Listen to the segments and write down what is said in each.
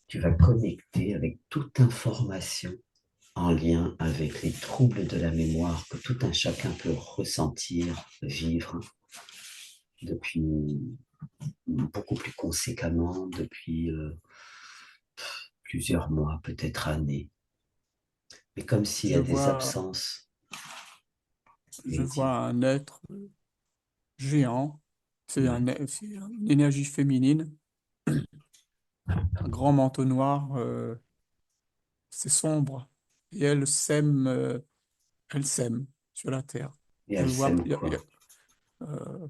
tu vas connecter avec toute information en lien avec les troubles de la mémoire que tout un chacun peut ressentir, vivre depuis beaucoup plus conséquemment, depuis plusieurs mois, peut-être années. Mais comme s'il y Je a des vois, absences, je et vois un être géant. ouais, C'est une énergie féminine, un grand manteau noir. C'est sombre. Et elle sème sur la terre. et Je elle vois, s'aime quoi? euh,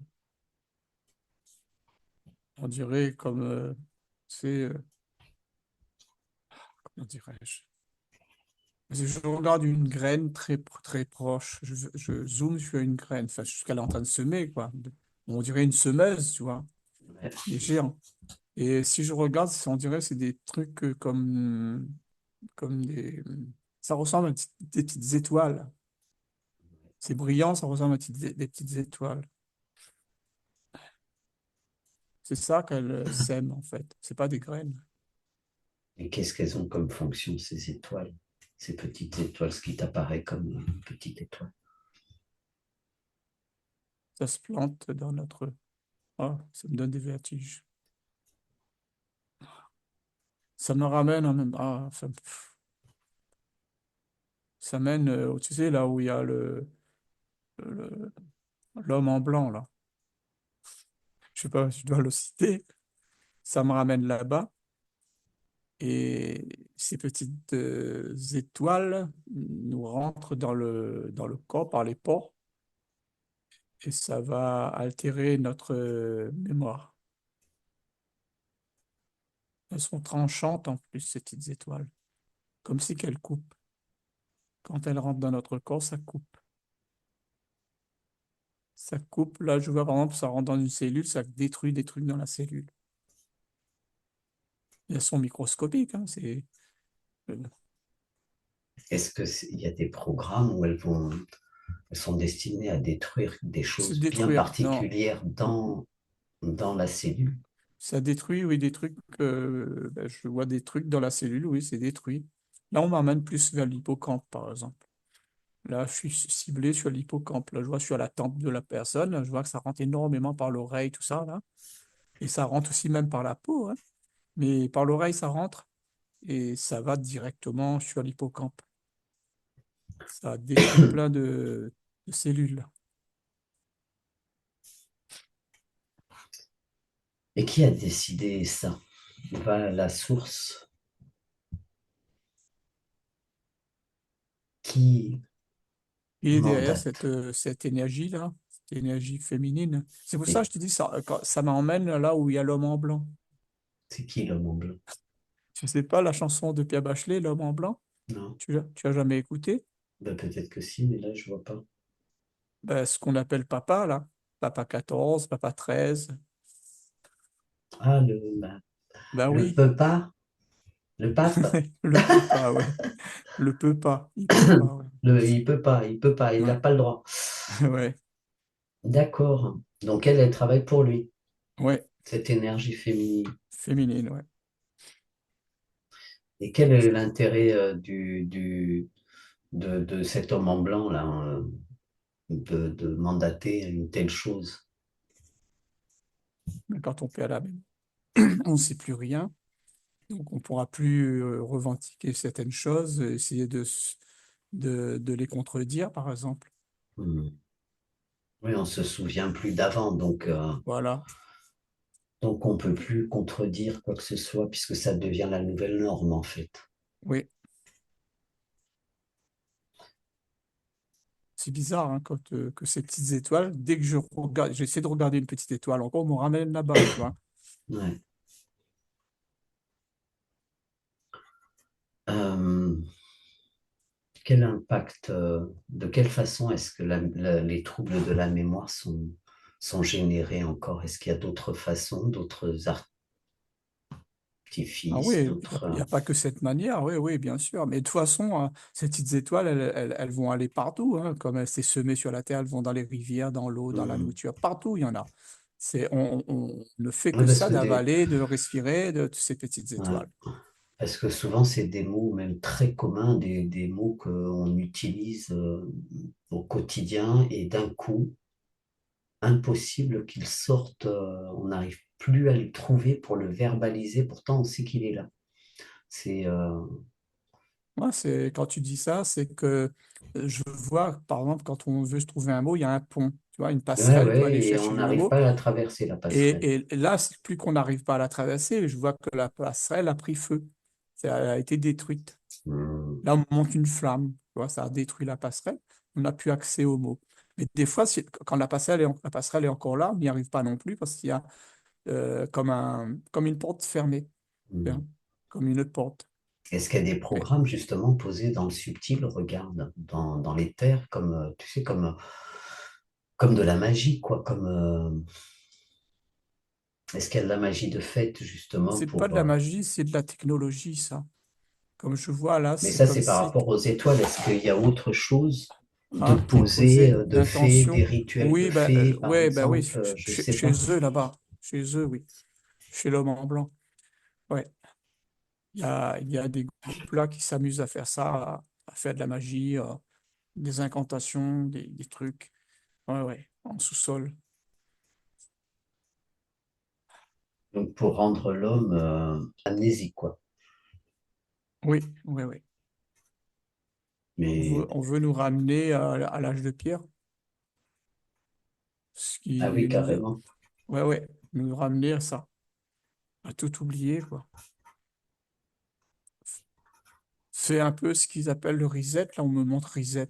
on dirait comme, c'est, comment dirais-je? Je regarde une graine très proche. Je zoome sur une graine, enfin, jusqu'à est en train de semer, quoi. On dirait une semeuse, tu vois, Ouais. mais géant. Et si je regarde, on dirait que c'est des trucs comme des. Ça ressemble à des petites étoiles. C'est brillant, ça ressemble à des petites étoiles. C'est ça qu'elle sème, en fait. C'est pas des graines. Et qu'est-ce qu'elles ont comme fonction, ces étoiles? Ces petites étoiles, ce qui t'apparaît comme une petite étoile. Ça se plante dans notre. Ah, ça me donne des vertiges. Ça me ramène en même. Ah, ça mène, tu sais, là où il y a le- l'homme en blanc, là. Je sais pas si je dois le citer. Ça me ramène là-bas. Et ces petites étoiles nous rentrent dans le corps par les pores et ça va altérer notre mémoire. Elles sont tranchantes en plus, ces petites étoiles, comme si qu'elles coupent. Quand elles rentrent dans notre corps, ça coupe. Ça coupe. Là, je vois par exemple, ça rentre dans une cellule, ça détruit des trucs dans la cellule. Elles sont microscopiques, hein, euh, Est-ce qu'il y a des programmes où elles sont destinées à détruire des c'est choses bien détruire. Non, particulières dans la cellule? ça détruit, oui, des trucs. Ben, je vois des trucs dans la cellule, oui, c'est détruit. Là, on m'emmène plus vers l'hippocampe, par exemple. Là, je suis ciblé sur l'hippocampe. Là, je vois sur la tempe de la personne. Je vois que ça rentre énormément par l'oreille, tout ça, là. Et ça rentre aussi même par la peau, hein. Mais par l'oreille, ça rentre et ça va directement sur l'hippocampe. Ça détruit plein de cellules. Et qui a décidé ça? Va à la source. Qui Et derrière mandate? cette énergie-là, cette énergie féminine. C'est pour ça Et que je te dis, ça m'emmène là où il y a l'homme en blanc. c'est qui l'homme en blanc? Tu sais pas la chanson de Pierre Bachelet, L'homme en blanc? Non? Tu as jamais écouté? Ben, peut-être que si, mais là, je vois pas. Ben, ce qu'on appelle papa, là. Papa 14, papa 13. Ah, Ben le oui, peut pas? Le pape? le peut pas, ouais. Le peut pas, il peut pas, ouais. Il peut pas, il n'a Ouais, pas le droit. ouais, D'accord. Donc elle travaille pour lui, ouais. cette énergie féminine. Féminine, ouais. Et quel est l'intérêt de cet homme en blanc là, de mandater une telle chose? Mais quand on perd la mémoire, on ne sait plus rien. Donc, on ne pourra plus revendiquer certaines choses, essayer de les contredire, par exemple. Hmm. Oui, on se souvient plus d'avant, Voilà. donc on peut plus contredire quoi que ce soit puisque ça devient la nouvelle norme en fait. Oui. C'est bizarre hein, que ces petites étoiles, dès que je regarde, j'essaie de regarder une petite étoile encore, on me ramène là-bas, tu vois. Ouais. Euh, Quel impact, de quelle façon est-ce que les troubles de la mémoire sont générés encore? Est-ce qu'il y a d'autres façons, d'autres Ah artifices, oui, d'autres... il y a pas que cette manière, oui, oui, bien sûr. Mais de toute façon, ces petites étoiles, elles vont aller partout, hein. Comme elles s'est semées sur la Terre, elles vont dans les rivières, dans l'eau, dans la Hmm. nourriture, partout, il y en a. On ne fait Oui, que parce ça, que d'avaler, de respirer de ces petites ouais. étoiles. Parce que souvent, c'est des mots même très communs, des mots qu'on utilise au quotidien et d'un coup, impossible qu'il sorte, on n'arrive plus à le trouver pour le verbaliser, pourtant on sait qu'il est là. C'est Moi, c'est, quand tu dis ça, c'est que je vois, par exemple, quand on veut se trouver un mot, il y a un pont, tu vois, une ouais, passerelle pour aller ouais, et on chercher le n'arrive mot. pas à la traverser, la passerelle. Et là, c'est plus qu'on n'arrive pas à la traverser, je vois que la passerelle a pris feu. Ça a été détruite. Hmm, Là, on monte une flamme, tu vois, ça a détruit la passerelle. On n'a plus accès au mot. Mais des fois, quand la passerelle est encore là, on n'y arrive pas non plus parce qu'il y a comme une porte fermée, tu vois, hmm. comme une porte. Est-ce qu'il y a des Mais programmes justement posés dans le subtil, regarde, dans les terres, comme, tu sais, comme de la magie, quoi, est-ce qu'il y a de la magie de fait justement c'est pas de pour... la magie, c'est de la technologie, ça. Comme je vois là, Mais c'est ça, comme c'est par si rapport aux étoiles. Est-ce qu'il y a autre chose de qui est posé, posée de fait, des l'intention. rituels de Oui, fait, par ouais, bah oui, exemple? Je sais chez pas. eux là-bas, chez eux, oui, chez l'homme en blanc. Ouais, il y a des groupes là qui s'amusent à faire ça, à faire de la magie, des incantations, des trucs. Ouais, ouais, en sous-sol. Donc, pour rendre l'homme amnésique, quoi. Oui, oui, oui. Mais, On veut nous ramener à l'âge de pierre, ce ah oui, qui nous, carrément. ouais, ouais, nous ramener à ça, à tout oublier, quoi. C'est un peu ce qu'ils appellent le reset. Là, on me montre reset.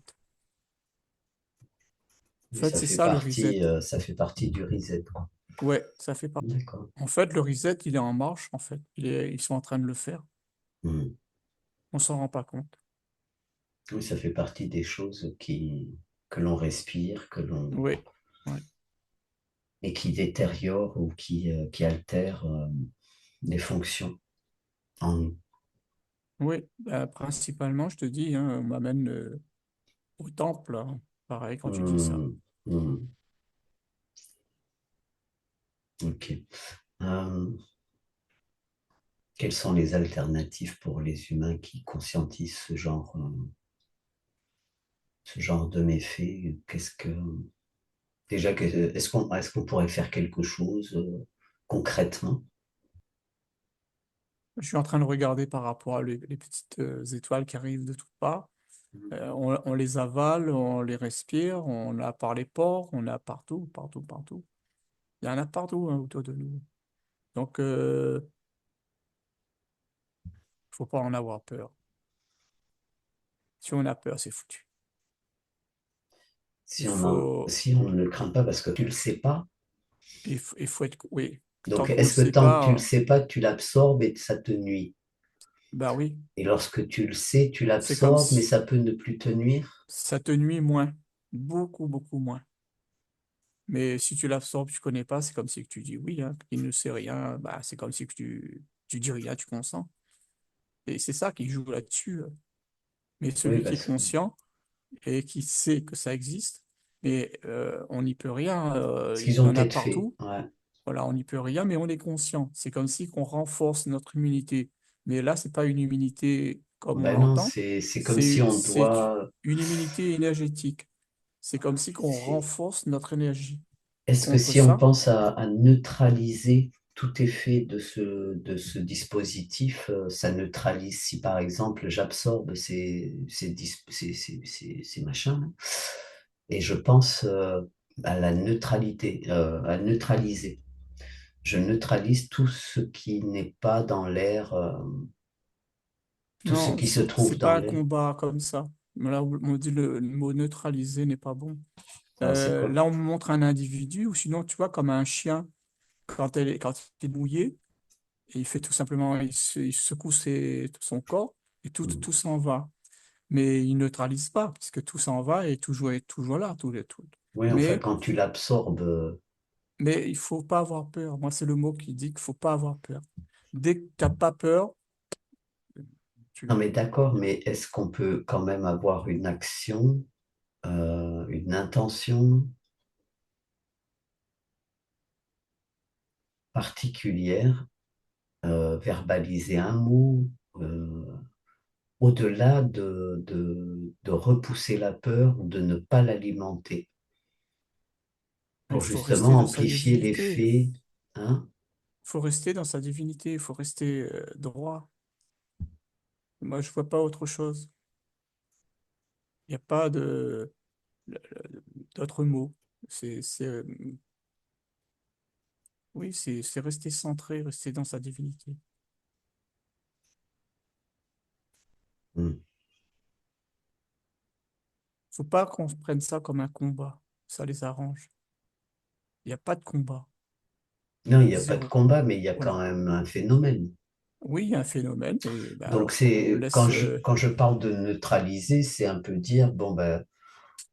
En Oui, fait, c'est ça le reset. ça fait partie du reset, quoi. Ouais, ça fait pas. D'accord. En fait, le reset, il est en marche, en fait. Ils sont en train de le faire. Hmm. On s'en rend pas compte. Oui, ça fait partie des choses que l'on respire, Oui, ouais. et qui détériorent ou qui altèrent les fonctions en nous. Oui, bah, principalement, je te dis, hein, on m'amène au temple, hein. Pareil, quand tu dis ça. Hmm. Hmm. Ok. Euh, Quelles sont les alternatives pour les humains qui conscientisent ce genre de méfaits? Déjà, est-ce qu'on pourrait faire quelque chose concrètement? Je suis en train de regarder par rapport à les petites étoiles qui arrivent de toutes parts. On les avale, on les respire, on a par les pores, on a partout, partout, partout. Il y en a partout hein, autour de nous. Donc, faut pas en avoir peur. Si on a peur, c'est foutu. Il faut, Si on ne le craint pas parce que tu le sais pas, il faut être, oui, tant donc qu'on le est-ce que sait tant que tu le pas, sais pas, tu l'absorbes et ça te nuit? bah oui, Et lorsque tu le sais, tu c'est comme l'absorbes, mais si ça peut ne plus te nuire? ça te nuit moins, beaucoup, beaucoup moins. Mais si tu l'absorbes, tu connais pas, c'est comme si que tu dis oui, hein, il ne sait rien, bah c'est comme si que tu dis rien, tu consens. Et c'est ça qui joue là-dessus. Mais Oui, celui qui est parce que conscient et qui sait que ça existe, mais on n'y peut rien, ce il qu'ils y ont en a peut-être fait. partout. Ouais. Voilà, on n'y peut rien, mais on est conscient. C'est comme si qu'on renforce notre immunité. Mais là, c'est pas une immunité comme on Ben non, l'entend, c'est comme si on c'est doit. une immunité énergétique. C'est comme si qu'on c'est- renforce notre énergie. Et Est-ce que contre si on ça, pense à neutraliser tout effet de ce dispositif, ça neutralise si par exemple j'absorbe ces machins là, et je pense à la neutralité, à neutraliser. Je neutralise tout ce qui n'est pas dans l'air, tout ce non, qui se trouve c'est dans pas un l'air. combat comme ça. Là, on me dit le mot neutraliser n'est pas bon. Alors c'est quoi? Là, on me montre un individu, ou sinon, tu vois, comme un chien, quand il est mouillé, et il fait tout simplement, il secoue son corps, et Hmm. tout s'en va. Mais il neutralise pas, puisque tout s'en va et tout est toujours là, tout. Oui, enfin Mais, quand tu l'absorbes. mais il faut pas avoir peur. Moi, c'est le mot qui dit qu'il faut pas avoir peur. Dès que tu n'as pas peur, Non, tu... mais d'accord, mais est-ce qu'on peut quand même avoir une action, une intention particulière, verbaliser un mot, euh, au-delà de repousser la peur, de ne pas l'alimenter, Il pour faut rester justement dans sa amplifier divinité. l'effet. Hein. Il faut rester dans sa divinité. Il faut rester droit. Moi, je vois pas autre chose. Il n'y a pas d'autres mots. Oui, c'est rester centré, rester dans sa divinité. Hmm. Faut pas qu'on prenne ça comme un combat. Ça les arrange. Il n'y a pas de combat. Non, il n'y a pas de Zéro. combat, mais il y a quand Voilà. même un phénomène. Oui, il y a un phénomène, et ben Donc alors on c'est laisse. quand je parle de neutraliser, c'est un peu dire, bon ben,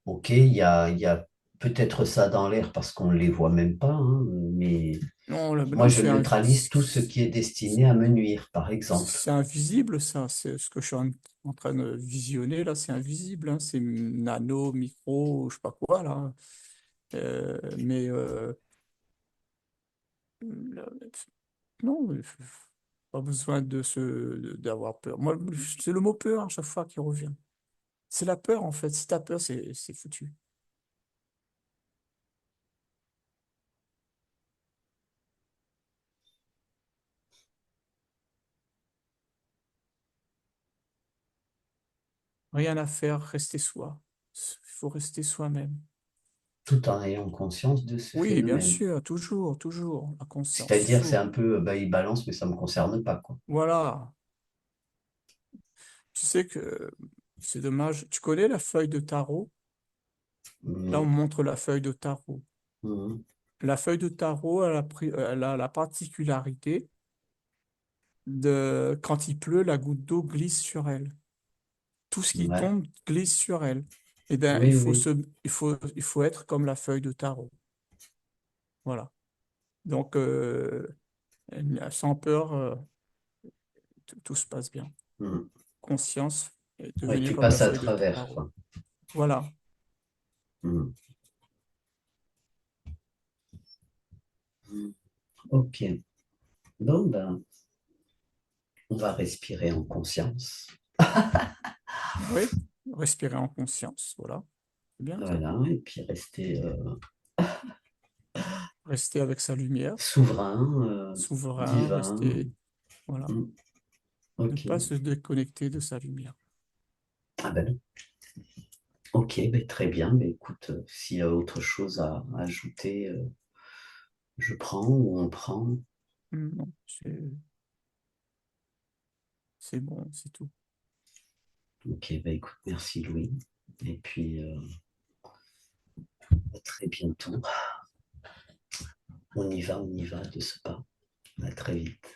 ok, il y a peut-être ça dans l'air parce qu'on ne les voit même pas, hein, mais Non, moi non, je neutralise tout ce qui est destiné à me nuire, par exemple. c'est invisible, ça. C'est ce que je suis en train de visionner là. C'est invisible, hein. C'est nano, micro, je sais pas quoi là. Mais là, non, pas besoin d'avoir peur. Moi, c'est le mot peur à chaque fois qui revient. C'est la peur en fait. Si t'as peur, c'est foutu. Rien à faire, rester soi. Il faut rester soi-même. Tout en ayant conscience de ce Oui, bien phénomène. sûr, toujours, toujours, la conscience, C'est-à-dire, c'est toujours. un peu, bah, il balance, mais ça ne me concerne pas, quoi. Voilà. Tu sais que c'est dommage. Tu connais la feuille de tarot? Là, on Non. montre la feuille de tarot. Mhm. La feuille de tarot, elle a la particularité de, quand il pleut, la goutte d'eau glisse sur elle. Tout ce qui Ouais. tombe glisse sur elle. Eh bien, Oui, oui. il faut être comme la feuille de tarot. Voilà. Donc, sans peur, tout se passe bien. Mhm. Conscience et Ouais, devenir tu comme la passes à feuille de travers, tarot. quoi. Voilà. Mhm. Ok. Bon, ben, on va respirer en conscience. Oui. Respirer en conscience. Voilà. C'est bien ça. Voilà, et puis rester Rester avec sa lumière, souverain, souverain, divin. rester. Voilà. Mhm. Ne Ok. pas se déconnecter de sa lumière. Ah ben non. Ok, ben très bien. Ben écoute, s'il y a autre chose à ajouter, je prends ou on prend. Non, c'est bon, c'est tout. Ok, ben écoute, merci Louis. Et puis, à très bientôt. On y va de ce pas. À très vite.